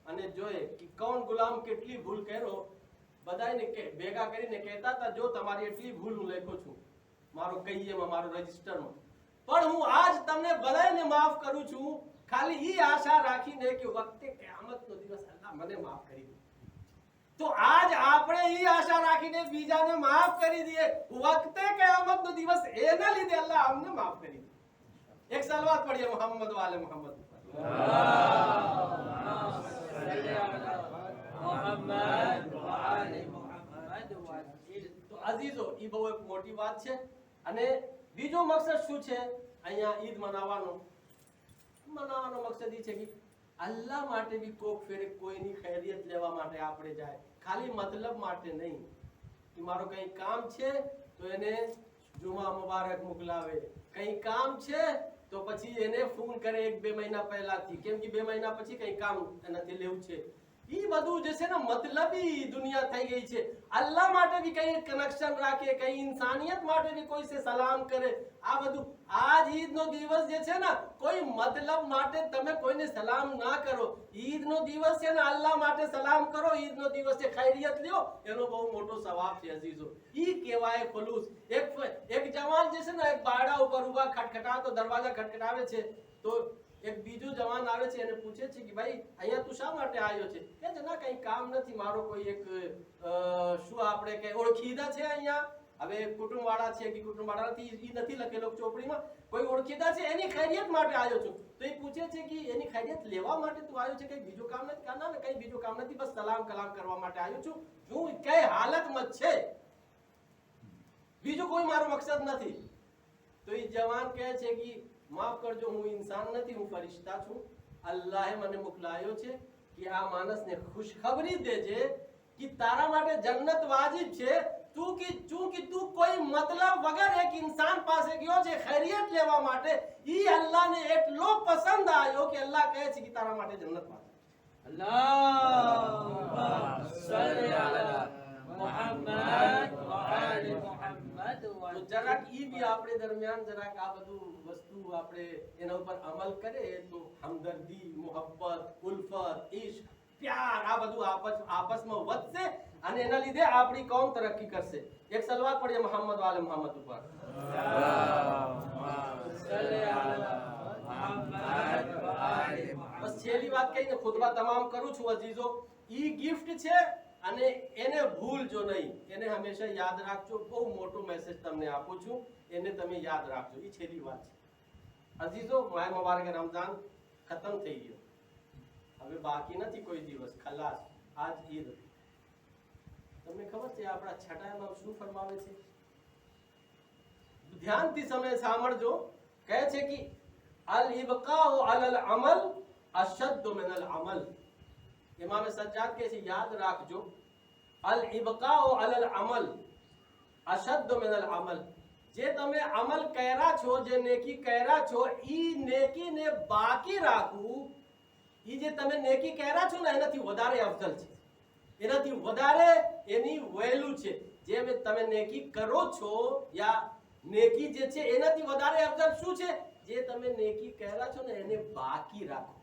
Speaker 1: અને જોઈએ કે કોણ ગુલામ કેટલી ભૂલ કર્યો. બધાને ભેગા કરીને કહેતા હતા જો તમારી એટલી ભૂલ હું લખ્યો છું મારો કહીએમાં, મારો રજિસ્ટરમાં, પણ હું આજ તમને બધાને માફ કરું છું ખાલી ઈ આશા રાખીને કે વખતે કિયામતનો દિવસ અલ્લાહ મને માફ કરી દે. તો આજ આપણે ઈ આશા રાખીને બીજાને માફ કરી દઈએ, વખતે કિયામતનો દિવસ એના લીધે અલ્લાહ અમને માફ કરી દે. એક સલવાત પડીએ મોહમ્મદ વાલે મોહમ્મદ.
Speaker 2: મોહમ્મદ
Speaker 1: ખોટી વાત છે. અને બીજો મકસદ શું છે અહીંયા ઈદ મનાવવાનો મકસદ એ છે કે અલ્લાહ માટે બી કોક ફેરે કોઈની ખૈરિયત લેવા માટે આપણે જાય, ખાલી મતલબ માટે નહીં કે મારો કઈ કામ છે તો એને જુમા મુબારક મોકલાવે, કઈ કામ છે તો પછી એને ફોન કરે 1-2 મહિના પહેલાથી, કેમ કે 2 મહિના પછી કઈ કામ નથી લેવું છે. ઈ બધું જે છે ને મતલબી દુનિયા થઈ ગઈ છે. અલ્લાહ માટે બી કઈ કનેક્શન રાખે, કઈ ઇન્સાનિયત માટે બી કોઈ સે સલામ કરે. આ બધું આજ ઈદ નો દિવસ જે છે ને કોઈ મતલબ માટે તમે કોઈને સલામ ના કરો. ઈદ નો દિવસ છે ને અલ્લાહ માટે સલામ કરો. ઈદ નો દિવસ છે ખૈરિયત લ્યો, એનો બહુ મોટો સવાબ છે અઝીઝો. ઈ કહેવાય ખુલૂસ. એક જવાન જે છે ને એક બારડા ઉપર ઊભા ખટખટાતો દરવાજા ખટખટાવે છે તો એક બીજો જવાન આવે છે અને પૂછે છે કે ભાઈ અહીંયા તું શા માટે આવ્યો છે? કે છે ના કઈ કામ નથી, મારો કોઈ એક શું આપણે કે ઓળખીતા છે અહીંયા. હવે કુટુંબવાળા છે કે કુટુંબવાળા નથી લખેલો ચોપડીમાં, કોઈ ઓળખીતા છે એની ખૈરિયત માટે આવ્યો છું. તો એ પૂછે છે કે એની ખૈરિયત લેવા માટે તું આવ્યો છે, કઈ બીજું કામ નથી? ના કઈ બીજું કામ નથી, બસ સલામ કલામ કરવા માટે આવ્યો છું. હું કઈ હાલતમાં છે, બીજું કોઈ મારો મકસદ નથી. તો એ જવાન કહે છે કે માફ કરજો, હું ઇન્સાન નથી, હું ફરિશ્તા છું. અલ્લાહે મને મોકલાયો છે કે આ માણસને ખુશખબરી દેજે કે તારા માટે જન્નત વાજિબ છે. તું કોઈ મતલબ વગર એક ઇન્સાન પાસે ગયો છે ખૈરિયત લેવા માટે, ઈ અલ્લાહને એટલો પસંદ આવ્યો કે અલ્લાહ કહે છે કે તારા માટે જન્નત વાજિબ.
Speaker 2: અલ્લાહ સલ્લી અલા મુહમ્મદ વ આલી મુહમ્મદ.
Speaker 1: તો જરાક ઈ બી આપણે દરમિયાન જરાક આ બધું વસ્તુ આપણે એના ઉપર અમલ કરે તો હમદર્દી, મોહબ્બત, ઉલ્ફત, ઇશ્ક, પ્યાર આ બધું આપસમાં વધશે અને એના લીધે આપણી કૌમ તરક્કી કરશે. એક સલવાત પડીએ મોહમ્મદ વાલે મોહમ્મદ ઉપર. બસ છેલ્લી વાત કહીને ખુતબા તમામ કરું છું અજીઝો. ઈ ગિફ્ટ છે અને એને ભૂલજો નહીં, એને હંમેશા યાદ રાખજો. બહુ મોટો મેસેજ તમને આપું છું, એને તમે યાદ રાખજો. ઈ છેલ્લી વાત છે અજીઝો. માય મુબારક રમઝાન ખતમ થઈ ગયો, હવે બાકી નથી કોઈ દિવસ, ખલાસ. આજ ઈદ. તમને ખબર છે આપણા છઠ્ઠા ઇમામ શું ફરમાવે છે? ધ્યાનથી સમય સાંભળજો. કહે છે કે અલ ઇબકાઉ અલલ અમલ અશદ્દ મિન અલ અમલ. ઇમામ સજ્જાદ કહે છે યાદ રાખજો, અલ ઇબકાઉ અલલ અમલ અશદ્દ મિન અલ અમલ. જે તમે અમલ કર્યા છો, જે નેકી કર્યા છો, ઈ નેકીને બાકી રાખવું, ઈ જે તમે નેકી કર્યા છો ને એનાથી વધારે અફઝલ છે, એનાથી વધારે એની વેલ્યુ છે. જે તમે નેકી કરો છો યા નેકી જે છે એનાથી વધારે અફઝલ શું છે? જે તમે નેકી કર્યા છો ને એને બાકી રાખો.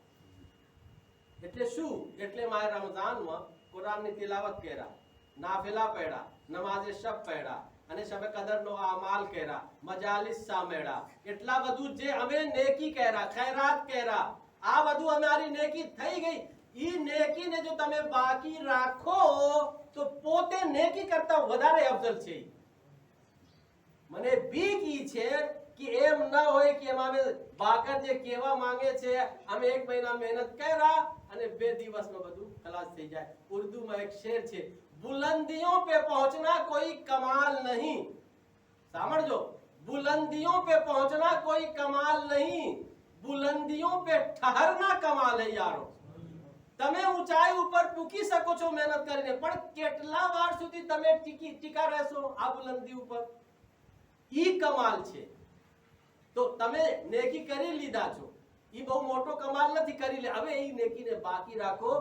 Speaker 1: એટલે શું? એટલે મારે રમઝાનમાં કુરાનની તિલાવત કર્યા, નાફિલા પડ્યા, નમાઝે શબ પડ્યા અને શબે કદરનો અમાલ કર્યા, મજાલિસ સાંભળ્યા, એટલા બધું જે અમે નેકી કર્યા, ખૈરાત કર્યા, આ બધું અમારી નેકી થઈ ગઈ. ઈ નેકીને જો તમે બાકી રાખો તો પોતે નેકી કરતા વધારે અફઝલ છે. મને બીક ઈ છે કે એમ ન હોય કે અમે બાકર જે કહેવા માંગે છે અમે 1 મહિના મહેનત કર્યા અને 2 દિવસમાં બધું ખલાસ થઈ જાય. ઉર્દૂમાં એક શેર છે, बुलंदियों पे पहुंचना कोई कमाल नहीं. समझो, बुलंदियों पे पहुंचना कोई कमाल नहीं, बुलंदियों पे ठहरना कमाल है यारो. તમે ઊંચાઈ ઉપર ટૂકી શકો છો મહેનત કરીને, પણ કેટલા વાર સુધી તમે ટીકા રહેશો આ બુલંદી ઉપર? ઈ કમાલ છે. તો તમે નેકી કરી લીધા છો, ઈ બહુ મોટો કમાલ નથી, કરી લે. હવે ઈ નેકીને બાકી રાખો,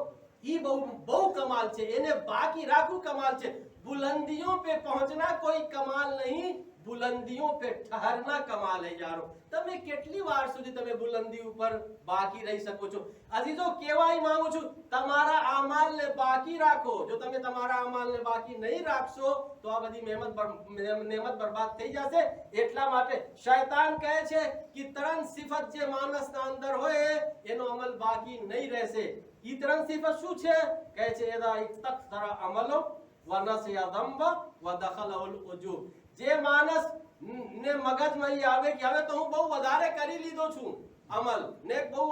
Speaker 1: ઈ બહુ કમાલ છે. એને બાકી રાખવું કમાલ છે. बुलंदियों पे पहुंचना कोई कमाल नहीं, बुलंदियों पे ठहरना कमाल है यारो. તમે કેટલી વાર સુધી તમે બુલંદી ઉપર બાકી રહી શકો છો? અજીઝો, કહેવાય માંગુ છું, તમારા આમાલને બાકી રાખો. જો તમે તમારા આમાલને બાકી નહીં રાખશો તો આ બધી નેમત બરબાદ થઈ જશે. એટલા માટે શૈતાન કહે છે કે 3 સિફત જે માણસના અંદર હોય એનો અમલ બાકી નહીં રહેશે. ઈ 3 સિફત શું છે? કહે છે એદા ઇક્તરા અમલો વનસિયા દંબ વદખલહુ અલ-ઉજૂબ. જે માણસ ને મગજમાં ઈ આવે કે હવે તો હું બહુ વધારે કરી લીધો છું અમલ ને, બહુ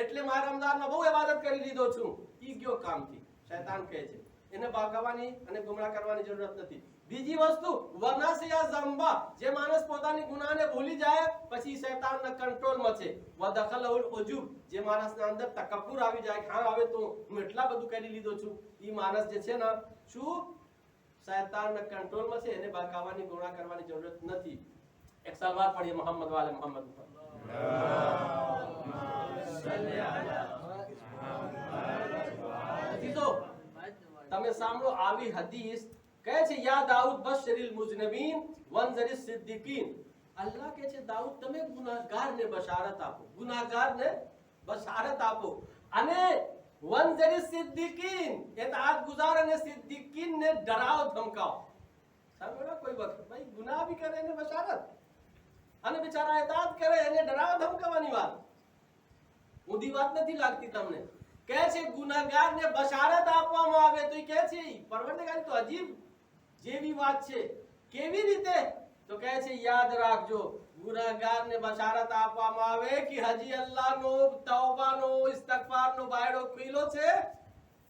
Speaker 1: એટલે મારા રમઝાનમાં બહુ ઇબાદત કરી લીધો છું, ઈ ગયો કામથી. શૈતાન કહે છે એને બાકાવાની અને ગુમરાહ કરવાની જરૂરત નથી. બીજી વસ્તુ વનાસિયા ઝંબા, જે માણસ પોતાની ગુનાહને ભૂલી જાય પછી શૈતાનના કંટ્રોલમાં છે. વદખલઉલ ઉજુબ, જે માણસના અંદર તકબ્બુર આવી જાય કે હા હવે તો હું એટલા બધું કરી લીધો છું, ઈ માણસ જે છે ને શું શૈતાનના કંટ્રોલમાં છે, એને બાકાવાની ગુનાહ કરવાની જરૂરત નથી. એક સલવાત પढ़िए मोहम्मद वाले मोहम्मद पर। તમે સાંભળો આવી હદીસ કહે છે યા દાઉદ બશરીલ મુજનબીન વંઝરિસ સિદ્દીકીન. અલ્લાહ કહે છે દાઉદ તમે ગુનાહગારને બશારત આપો, ગુનાહગારને બશારત આપો અને વંઝરિસ સિદ્દીકીન ઇતાઅત ગુજાર અને સિદ્દીકીનને ડરાવો ધમકાવો. સાંભળો કોઈ વખત ભાઈ ગુનાહ ભી કરે એને બશારત અને બિચારા ઇતાઅત કરે એને ડરાવો ધમકાવવાની વાત ઊંધી વાત નથી લાગતી તમને? કહે છે ગુનાહગારને બશારત આપવામાં આવે તો કહે છે પરવરદિગાર તો અજીબ જેવી વાત છે. કેવી રીતે? તો કહે છે યાદ રાખજો ગુનાહગારને બશારત આપવામાં આવે કે હજી અલ્લાહનો તૌબાનો ઇસ્તિગફારનો બાયડો ખુલ્લો છે.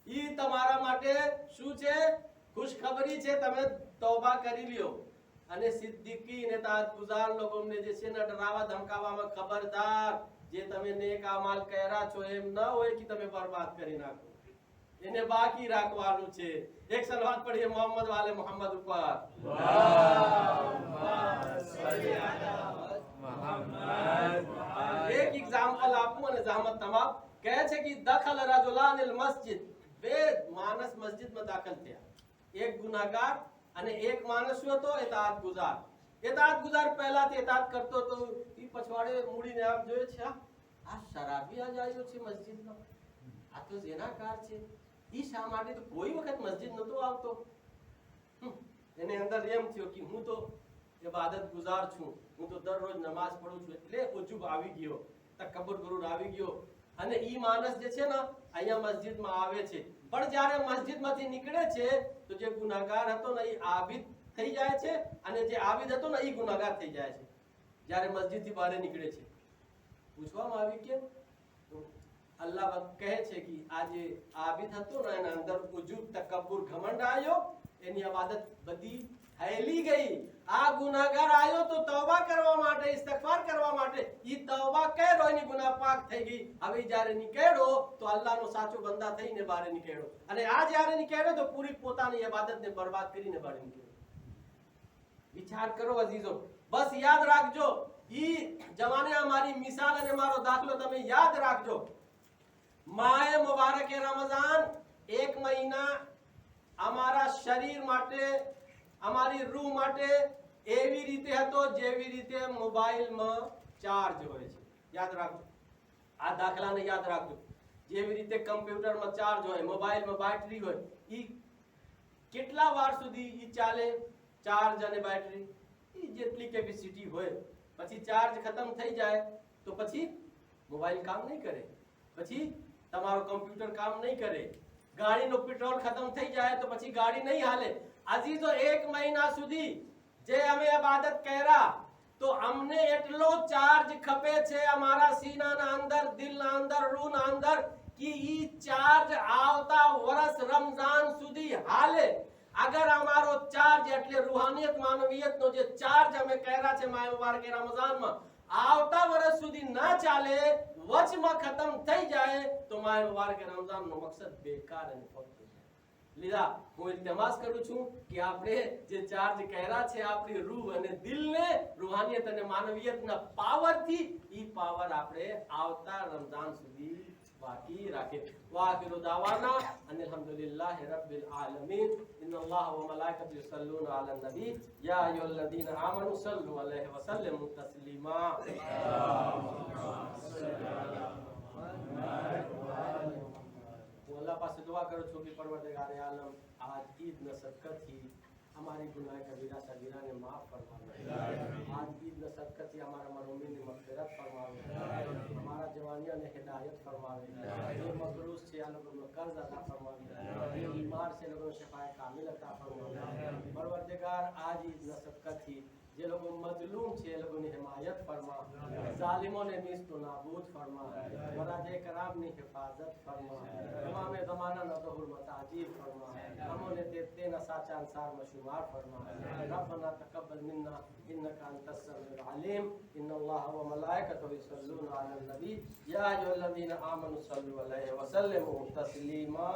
Speaker 1: ઈ તમારા માટે શું છે? ખુશખબરી છે, તમે તૌબા કરી લ્યો. અને સિદ્દીકીન ઇતાઅત ગુજાર લોકોને જે છે ને ડરાવા ધમકાવવામાં ખબરદાર, જે તમે નેક અમલ કર્યા છો એમ ન હોય કે તમે બરબાદ કરી નાખો, એને બાકી રાખવાનું છે. એક સલવાત પढ़िए मोहम्मद वाले मोहम्मद ઉપર। એક એક્ઝામ્પલ આપું અને જહામત તમામ. કહે છે કે દખલ રજુલાન અલ મસ્જિદ, બે માણસ મસ્જિદમાં દાખલ થયા, એક ગુનાહગાર અને એક માણસ શું હતો? ઇતાઅત ગુજાર. ઇતાઅત ગુજાર પહેલાથી ઇતાઅત કરતો તો ઈ પછવાડે મૂડીને આમ જોયે છે આ શરાબી આજ આવ્યો છે મસ્જિદમાં, આ તો ઝેનાકાર છે. ઈ શા માટે તો કોઈ વખત મસ્જિદ નતો આવતો? એને અંદર એમ થયો કે હું તો ઇબાદત ગુજાર છું, હું તો દરરોજ નમાઝ પઢું છું, એટલે ઉજુબ આવી ગયો, તકબ્બુર ગુરુર આવી ગયો. અને ઈ માણસ જે છે ને અહીંયા મસ્જિદમાં આવે છે, પણ જ્યારે મસ્જિદમાંથી નીકળે છે તો જે ગુનાહગાર હતો ને ઈ આબિદ થઈ જાય છે અને જે આબિદ હતો ને ઈ ગુનાહગાર થઈ જાય છે જ્યારે મસ્જિદથી બહાર નીકળે છે. પૂછવામાં આવી કેમ? તો અલ્લાહ કહે છે કે આ જે આબિદ હતો ને એના અંદર ઉજુબ તકબ્બુર ઘમંડ આવ્યો, એની ઇબાદત બધી હેલી ગઈ. આ ગુનાહગાર આવ્યો તો તૌબા કરવા માટે, ઇસ્તિગફાર કરવા માટે, ઈ તૌબા કર્યો, એની ગુનાહ પાક થઈ ગઈ. હવે જ્યારે નીકળ્યો તો અલ્લાહનો સાચો બંદા થઈને બહાર નીકળ્યો, અને આ જ્યારે નીકળ્યો તો પૂરી પોતાની ઇબાદતને બરબાદ કરીને બહાર નીકળ્યો. વિચાર કરો અઝીઝો, બસ યાદ રાખજો ઈ જમાને અમારી મિસાલ અને મારો દાખલો તમે યાદ રાખજો. માહ મુબારક રમઝાન એક મહિના અમારા શરીર માટે, અમારી રૂહ માટે એવી રીતે હતો જેવી રીતે મોબાઈલમાં ચાર્જ હોય છે. યાદ રાખજો આ દાખલાને, યાદ રાખજો. જેવી રીતે કમ્પ્યુટરમાં ચાર્જ હોય, મોબાઈલમાં બેટરી હોય, ઈ કેટલા વાર સુધી ઈ ચાલે? ચાર્જ અને બેટરી ઈ જેટલી કેપેસિટી હોય. પછી ચાર્જ ખતમ થઈ જાય તો પછી મોબાઈલ કામ નહીં કરે, પછી તમારો કમ્પ્યુટર કામ નહીં કરે. ગાડીનો પેટ્રોલ ખતમ થઈ જાય તો પછી ગાડી નહીં હાલે. અઝીઝો એક મહિના સુધી જે અમે ઇબાદત કર્યા તો અમને એટલો ચાર્જ ખપે છે અમારા સીનાના અંદર, દિલના અંદર, રૂહના અંદર કે ઈ ચાર્જ આવતા વર્ષ રમઝાન સુધી હાલે. अगर हमारो चार्ज એટલે રૂહાનિયત માનવીયતનો જે ચાર્જ અમે કર્યા છે માહ મુબારક રમઝાનમાં આવતા વર્ષ સુધી ના ચાલે, વચમાં ખતમ થઈ જાય તો માહ મુબારક રમઝાનનો મકસદ બેકાર અને ફોત થઈ જાય. લીધા હું ઇલ્તિમાસ કરું છું કે આપણે જે ચાર્જ કર્યા છે આપણી રૂહ અને દિલને રૂહાનિયત અને માનવીયતના પાવરથી, ઈ પાવર આપણે આવતા રમઝાન સુધી बाकी रखे. वाखिरु दावाना अल्हम्दुलिल्लाहि रब्बिल आलमीन. इन्नल्लाह व मलाइकतहु युसल्लूना अलन नबी या अय्युहल्लज़ीना आमनु सल्लु अलैहि व सल्लिमु तस्लीमा. હું અલ્લાહ પાસે દુઆ કરું છું કે પરવરદિગાર આલમ આજ ઈદના સદકાથી हमारी गुनाह कबीरा सगीरा ने माफ फरमावे. आज ईद न सदक़े हमारा मरूमी ने मग़फ़िरत फरमावे, हमारा जवानिया ने हिदायत फरमावे, ये मकरूज से लोगों को कर्ज अता फरमावे, ये बीमार से लोगों को शिफाए कामिल अता फरमावे. परवरदिगार आज ईद न सदक़े જે લોકો મજલૂમ છે એ લોકોની હિમાયત ફરમા, જાલિમોને નીસ્ત વ નાબૂદ ફરમા, વરાજે કરામની હિફાજત ફરમા, ઇમામ ज़माना तो हुर्मत आजीब फरमा, हमने देते न साचा अंसार मशुमार फरमा, रब्बना तक़ब्बल मिन्ना इन्नका अंतस समीउल अलीम, इन्नल्लाह व मलाइकतहु युसल्लूना अलन नबी, या अय्युहल्लज़ीना आमनु सल्लु अलैहि व सल्लिमू तस्लीमा।